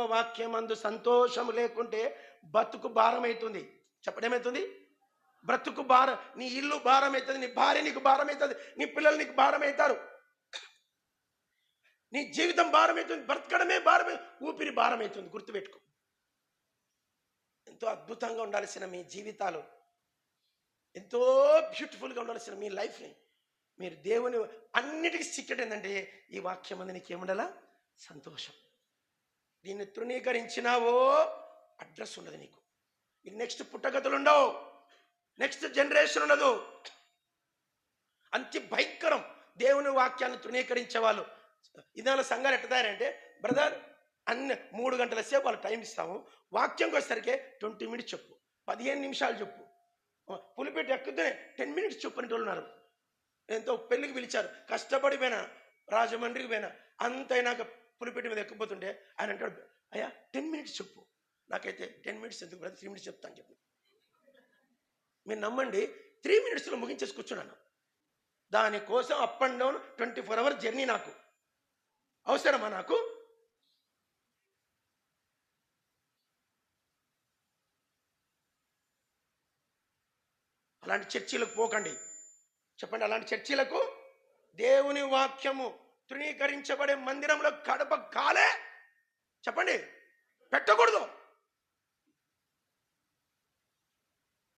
యెహోవా వాక్యం అందు సంతోషం లేకుంటే బతుకు భారం అవుతుంది. చెప్పడమవుతుంది, బ్రతుకు భారం. నీ ఇల్లు భారం అవుతుంది, నీ భార్య నీకు భారం అవుతుంది, నీ పిల్లలు నీకు భారం అవుతారు, నీ జీవితం భారం అవుతుంది, బ్రతకడమే భారం, ఊపిరి భారం అవుతుంది. గుర్తుపెట్టుకో. ఎంతో అద్భుతంగా ఉండాల్సిన మీ జీవితాలు, ఎంతో బ్యూటిఫుల్గా ఉండాల్సిన మీ లైఫ్ని మీరు దేవుని అన్నిటికీ సీక్రెట్ ఏంటంటే ఈ వాక్యం అందు నీకు ఏముండాలా? సంతోషం. దీన్ని తృణీకరించినావో అడ్రస్ ఉండదు నీకు. ఇది నెక్స్ట్ పుట్టగతులు ఉండవు, నెక్స్ట్ జనరేషన్ ఉండదు. అంత భయంకరం దేవుని వాక్యాన్ని తృణీకరించే వాళ్ళు. ఇదాల సంఘాలు ఎట్ట తయారంటే, బ్రదర్ అన్ని 3 గంటల సేపు వాళ్ళు టైం ఇస్తాము, వాక్యంకి వచ్చేసరికి 20 మినిట్స్ చెప్పు, 15 నిమిషాలు చెప్పు, పులిపెట్టి ఎక్కుతూనే 10 మినిట్స్ చెప్పు అని ఉన్నారు. ఎంతో పెళ్ళికి పిలిచారు, కష్టపడి పోయినా, రాజమండ్రికి పోయినా, అంతైనాక పులిపెట్టి మీద ఎక్కిపోతుంటే ఆయన అంటాడు, అయ్యా 10 మినిట్స్ చెప్పు. నాకైతే 10 మినిట్స్ ఎందుకు బ్రదర్, 3 మినిట్స్ చెప్తాను చెప్పి. మీరు నమ్మండి, 3 మినిట్స్లో ముగించేసి కూర్చున్నాను. దానికోసం up and down 24 hours journey నాకు అవసరమా? నాకు అలాంటి చర్చిలకు పోకండి. చెప్పండి, అలాంటి చర్చిలకు, దేవుని వాక్యము తృణీకరించబడే మందిరంలో గడప కాలే చెప్పండి పెట్టకూడదు.